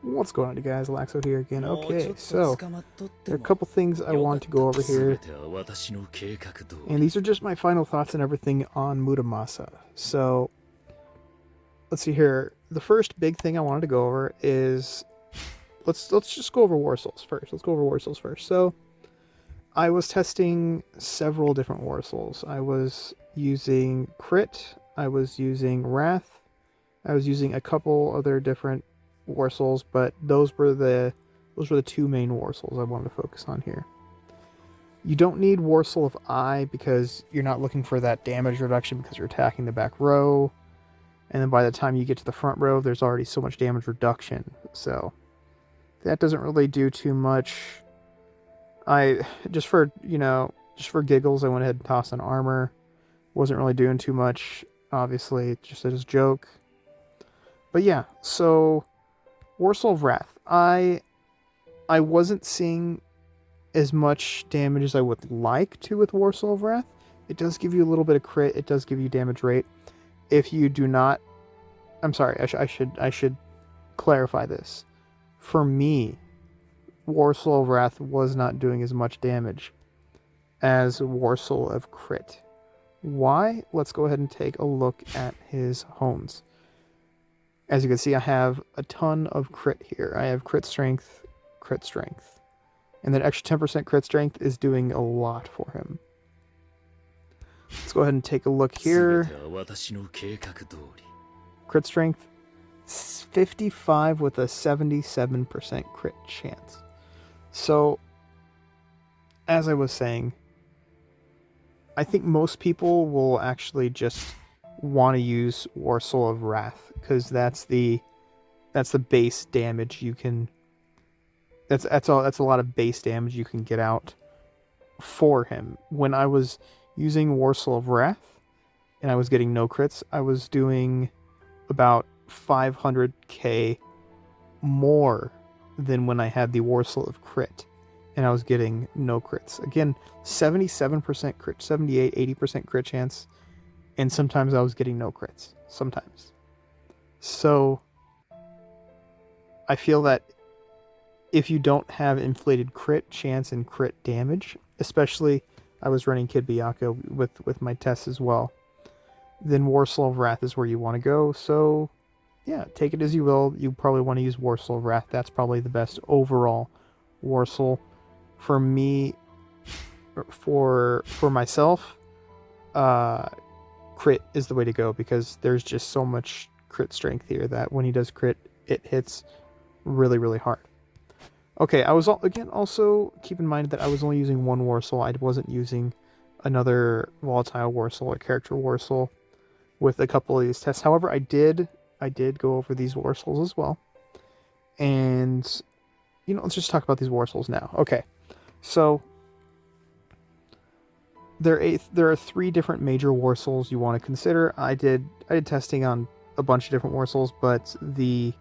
What's going on, you guys? Laxo here again. Okay, so there are a couple things I want to go over here, and these are just my final thoughts and everything on Muramasa. So let's see here. The first big thing I wanted to go over is let's just go over Warsouls first. Let's go over Warsouls first. So I was testing several different Warsouls. I was using Crit. I was using Wrath. I was using a couple other different Warsouls, but those were the two main Warsouls I wanted to focus on here. You don't need Warsoul of Eye because you're not looking for that damage reduction because you're attacking the back row, and then by the time you get to the front row, there's already so much damage reduction. So that doesn't really do too much. I just for giggles, I went ahead and tossed an armor. Wasn't really doing too much, obviously, just as a joke. But yeah, so Warsoul of Wrath. I wasn't seeing as much damage as I would like to with Warsoul of Wrath. It does give you a little bit of crit. It does give you damage rate. If you do not, I'm sorry, I should clarify this. For me, Warsoul of Wrath was not doing as much damage as Warsoul of Crit. Why? Let's go ahead and take a look at his homes. As you can see, I have a ton of crit here. I have crit strength. And that extra 10% crit strength is doing a lot for him. Let's go ahead and take a look here. Crit strength, 55 with a 77% crit chance. So, as I was saying, I think most people will actually just want to use Warsoul of Wrath because that's the base damage you can. That's a lot of base damage you can get out for him. When I was using Warsoul of Wrath and I was getting no crits, I was doing about 500k more than when I had the Warsoul of Crit and I was getting no crits. Again, 77% crit, 78, 80% crit chance, and sometimes I was getting no crits. Sometimes. So I feel that if you don't have inflated crit chance and crit damage, especially I was running Kid Byakuya with my tests as well, then Warsoul of Wrath is where you want to go. So yeah, take it as you will. You probably want to use Warsoul of Wrath. That's probably the best overall Warsoul. For me, for myself, crit is the way to go because there's just so much crit strength here that when he does crit, it hits really, really hard. Okay, I was also keep in mind that I was only using one Warsoul. I wasn't using another volatile Warsoul or character Warsoul with a couple of these tests. However, I did go over these Warsouls as well. And let's just talk about these Warsouls now. Okay. So there are 3 different major Warsouls you want to consider. I did testing on a bunch of different Warsouls, but the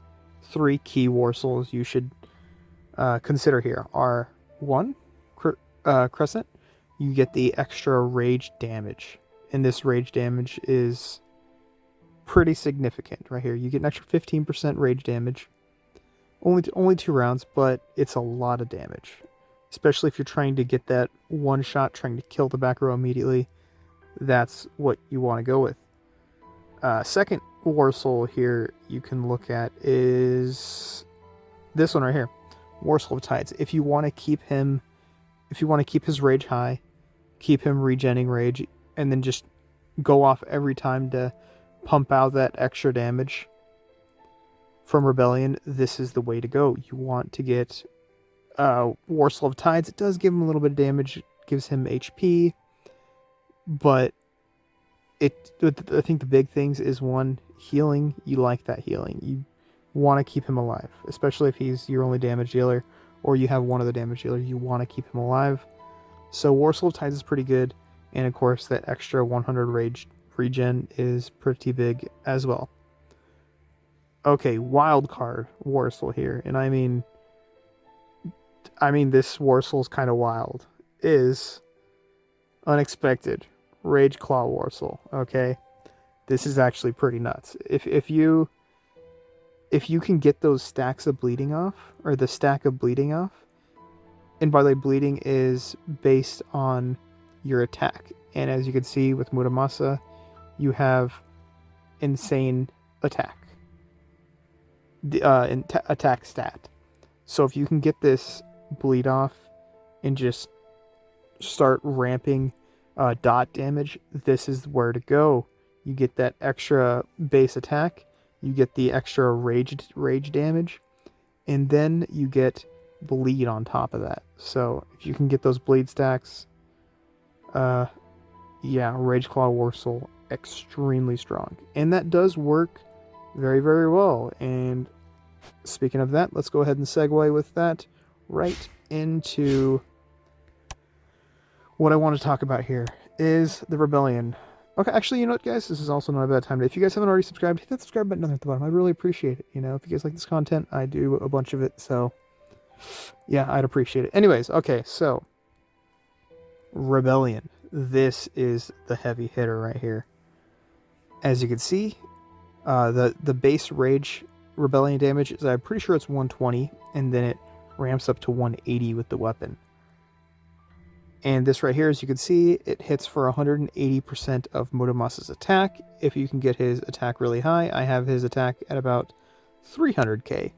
3 key Warsouls you should consider here are 1, Crescent. You get the extra rage damage, and this rage damage is pretty significant right here. You get an extra 15% rage damage. Only 2 rounds, but it's a lot of damage. Especially if you're trying to get that one shot, trying to kill the back row immediately. That's what you want to go with. Second Warsoul here you can look at is this one right here. Warsoul of Tides. If you want to keep his rage high, keep him regenning rage, and then just go off every time to pump out that extra damage from Rebellion, this is the way to go. You want to get Warsoul of Tides. It does give him a little bit of damage, gives him HP, but I think the big things is 1, healing. You like that healing. You want to keep him alive, especially if he's your only damage dealer or you have one of the damage dealers. You want to keep him alive. So Warsoul of Tides is pretty good, and of course that extra 100 rage regen is pretty big as well. Okay, wildcard Warsoul here, and I mean this Warsoul's kind of wild. Is Unexpected Rage Claw Warsoul. Okay, this is actually pretty nuts. If you if you can get those stacks of bleeding off, or the stack of bleeding off, and by the way, bleeding is based on your attack. And as you can see with Muramasa, you have insane attack. Attack stat. So if you can get this bleed off and just start ramping dot damage, this is where to go. You get that extra base attack, you get the extra rage damage, and then you get bleed on top of that. So if you can get those bleed stacks, yeah, Rage Claw Warsoul, extremely strong. And that does work very, very well. And speaking of that, let's go ahead and segue with that right into what I want to talk about here is the Rebellion. Okay, actually, you know what, guys? This is also not a bad time. If you guys haven't already subscribed, hit that subscribe button at the bottom. I'd really appreciate it. You know, if you guys like this content, I do a bunch of it. So, yeah, I'd appreciate it. Anyways, okay, so Rebellion. This is the heavy hitter right here. As you can see, the base Rage Rebellion damage is, I'm pretty sure it's 120, and then it ramps up to 180 with the weapon. And this right here, as you can see, it hits for 180% of Muramasa's attack. If you can get his attack really high, I have his attack at about 300k.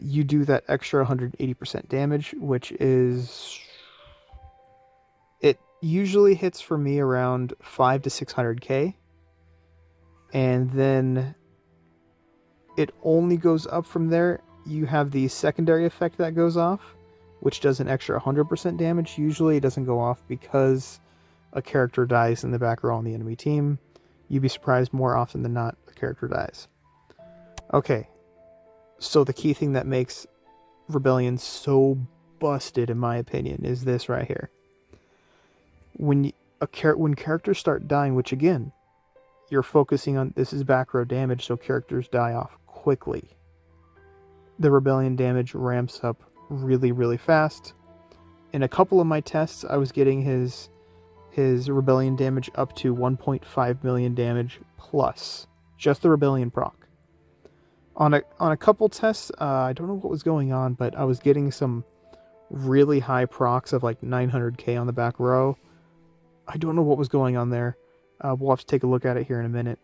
You do that extra 180% damage, which is... It usually hits for me around 5 to 600k. And then it only goes up from there. You have the secondary effect that goes off, which does an extra 100% damage. Usually it doesn't go off because a character dies in the back row on the enemy team. You'd be surprised, more often than not, a character dies. Okay, so the key thing that makes Rebellion so busted, in my opinion, is this right here. When characters start dying, which again, you're focusing on, this is back row damage, so characters die off quickly. The Rebellion damage ramps up really, really fast. In a couple of my tests, I was getting his Rebellion damage up to 1.5 million damage plus. Just the Rebellion proc. On a couple tests, I don't know what was going on, but I was getting some really high procs of like 900k on the back row. I don't know what was going on there. We'll have to take a look at it here in a minute.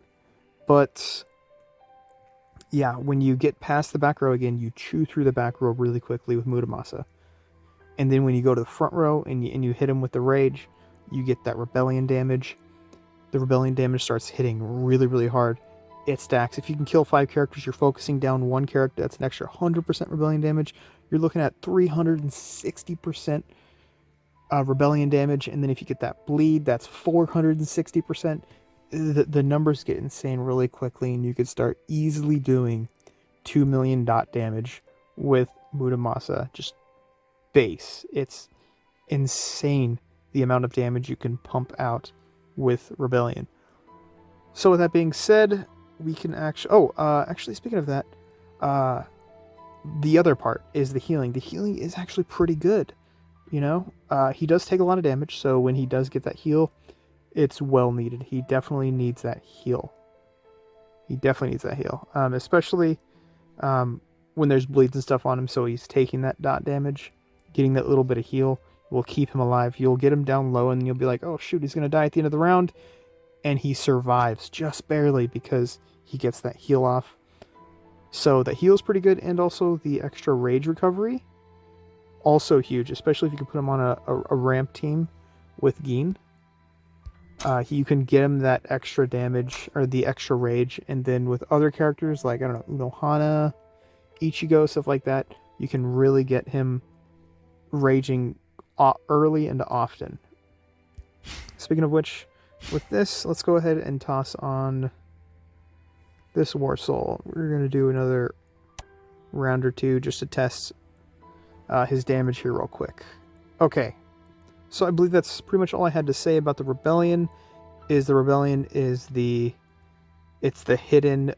But yeah, when you get past the back row again, you chew through the back row really quickly with Muramasa. And then when you go to the front row and you hit him with the Rage, you get that Rebellion damage. The Rebellion damage starts hitting really, really hard. It stacks. If you can kill 5 characters, you're focusing down one character. That's an extra 100% Rebellion damage. You're looking at 360% Rebellion damage. And then if you get that bleed, that's 460%. The numbers get insane really quickly, and you could start easily doing 2 million dot damage with Muramasa. Just base. It's insane the amount of damage you can pump out with Rebellion. So with that being said, we can actually... actually, speaking of that, the other part is the healing. The healing is actually pretty good. You know, he does take a lot of damage, so when he does get that heal, it's well needed. He definitely needs that heal. Especially when there's bleeds and stuff on him, so he's taking that dot damage. Getting that little bit of heal will keep him alive. You'll get him down low, and you'll be like, oh shoot, he's going to die at the end of the round. And he survives just barely because he gets that heal off. So that heal's pretty good, and also the extra rage recovery, also huge, especially if you can put him on a ramp team with Gin. You can get him that extra damage, or the extra rage, and then with other characters like, I don't know, Unohana, Ichigo, stuff like that, you can really get him raging early and often. Speaking of which, with this, let's go ahead and toss on this Warsoul. We're going to do another round or two just to test his damage here real quick. Okay. So I believe that's pretty much all I had to say about the Rebellion. The Rebellion is the hidden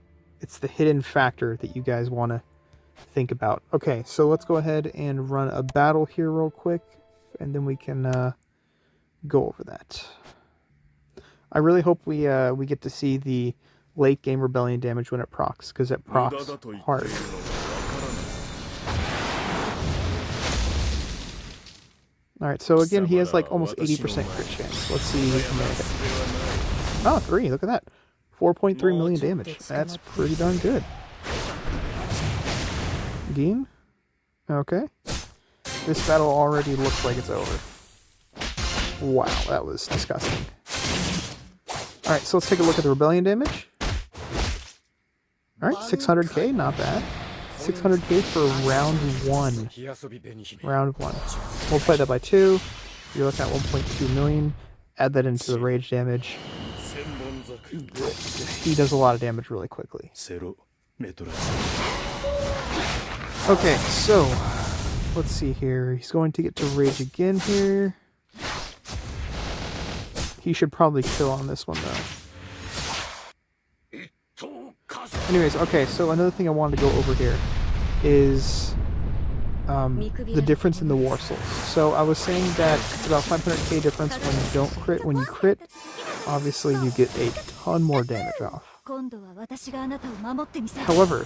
factor that you guys want to think about. Okay, so let's go ahead and run a battle here real quick, and then we can go over that. I really hope we get to see the late game Rebellion damage when it procs, because it procs hard. Alright, so again, he has like almost 80% crit chance. Let's see how many hit. Oh, 3, look at that. 4.3 million damage. That's pretty darn good. Gin? Okay. This battle already looks like it's over. Wow, that was disgusting. Alright, so let's take a look at the Rebellion damage. Alright, 600k, not bad. 600k for round 1. Round 1. Multiply that by 2. You're looking at 1.2 million. Add that into the rage damage. He does a lot of damage really quickly. Okay, so let's see here. He's going to get to rage again here. He should probably kill on this one though. Anyways, okay, so another thing I wanted to go over here is the difference in the Warsouls. So I was saying that it's about 500k difference when you don't crit. When you crit, obviously you get a ton more damage off. However,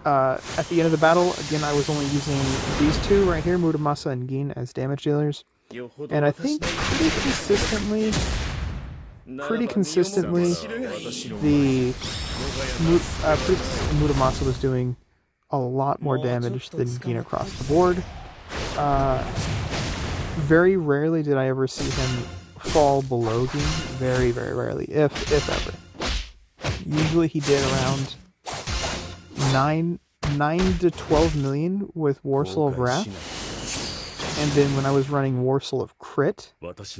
at the end of the battle, again, I was only using these two right here, Muramasa and Gin, as damage dealers. And I think pretty consistently, the Muramasa was doing a lot more damage than Gin across the board. Very rarely did I ever see him fall below Gin. Very, very rarely, if ever. Usually he did around 9 to 12 million with Warsoul of Wrath. And then when I was running Warsoul of Crit, his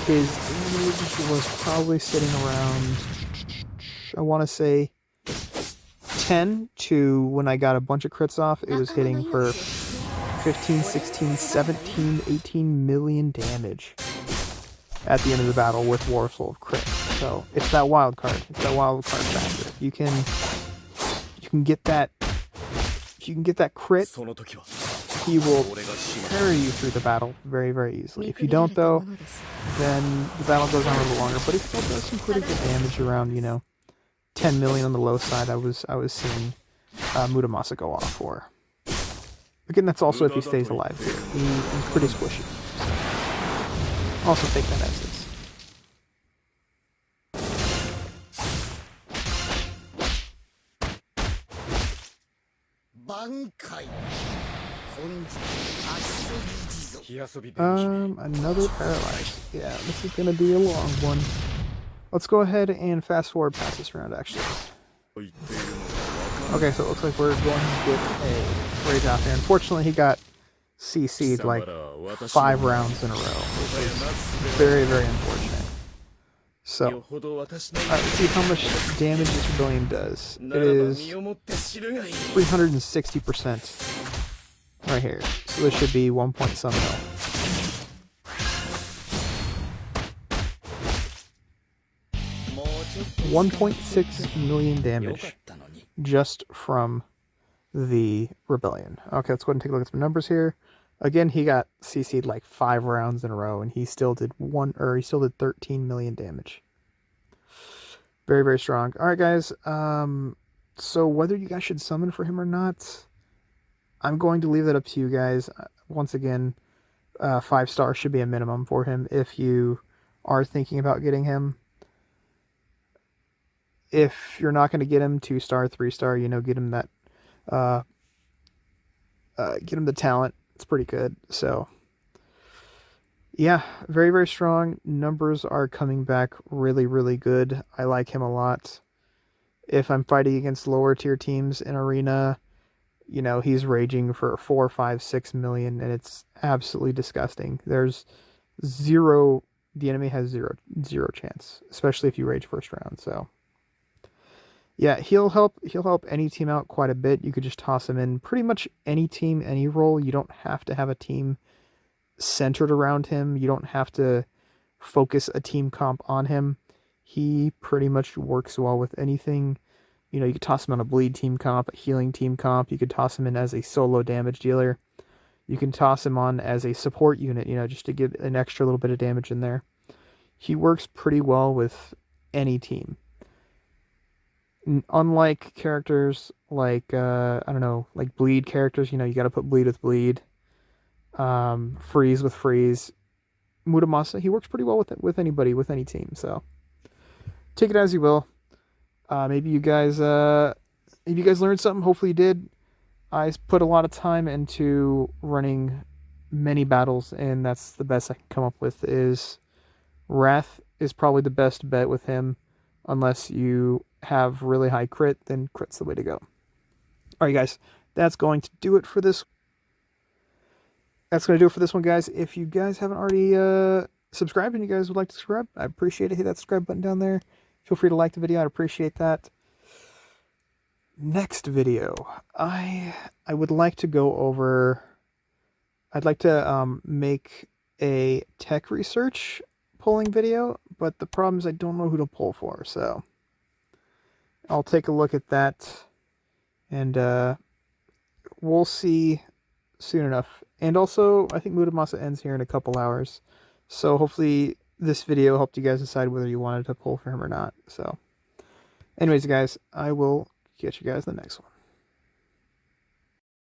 damage was probably sitting around, I want to say, 10 to, when I got a bunch of crits off, it was hitting for 15, 16, 17, 18 million damage at the end of the battle with Warsoul of Crit. So it's that wild card. It's that wild card factor. If you can get that, crit, he will carry you through the battle very, very easily. If you don't, though, then the battle goes on a little longer. But he still does some pretty good damage around, 10 million on the low side. I was seeing Muramasa go off for. Again, that's also if he stays alive here. He's pretty squishy. So also take that as is. Another paralyzed. Yeah, this is gonna be a long one. Let's go ahead and fast forward past this round, actually. Okay, so it looks like we're going to get a rage out there. Unfortunately, he got CC'd like 5 rounds in a row, which is very, very unfortunate. So, alright, let's see how much damage this Rebellion does. It is 360% right here. So this should be 1 point some mil. $1.6 million damage just from the Rebellion. Okay, let's go ahead and take a look at some numbers here. Again, he got CC'd like 5 rounds in a row, and he still did 13 million damage. Very, very strong. All right, guys. So whether you guys should summon for him or not, I'm going to leave that up to you guys. Once again, 5 stars should be a minimum for him if you are thinking about getting him. If you're not going to get him 2-star, 3-star, get him that, get him the talent. It's pretty good. So, yeah, very, very strong. Numbers are coming back really, really good. I like him a lot. If I'm fighting against lower tier teams in Arena, he's raging for 4, 5, 6 million, and it's absolutely disgusting. There's the enemy has zero chance, especially if you rage first round. So, yeah, he'll help any team out quite a bit. You could just toss him in pretty much any team, any role. You don't have to have a team centered around him. You don't have to focus a team comp on him. He pretty much works well with anything. You could toss him on a bleed team comp, a healing team comp. You could toss him in as a solo damage dealer. You can toss him on as a support unit, just to give an extra little bit of damage in there. He works pretty well with any team. Unlike characters like, I don't know, like bleed characters, you know, you got to put bleed with bleed, freeze with freeze. Muramasa, he works pretty well with anybody, with any team, so take it as you will. Maybe you guys learned something. Hopefully you did. I put a lot of time into running many battles, and that's the best I can come up with. Is Wrath is probably the best bet with him, unless you have really high crit. Then crit's the way to go. All right, guys, that's going to do it for this. That's going to do it for this one, guys. If you guys haven't already subscribed and you guys would like to subscribe, I appreciate it. Hit that subscribe button down there. Feel free to like the video. I'd appreciate that. Next video, I would like to go over. I'd like to make a tech research polling video, but the problem is I don't know who to poll for, so I'll take a look at that, and we'll see soon enough. And also, I think Muramasa ends here in a couple hours, so hopefully this video helped you guys decide whether you wanted to poll for him or not. So anyways, guys, I will catch you guys in the next one.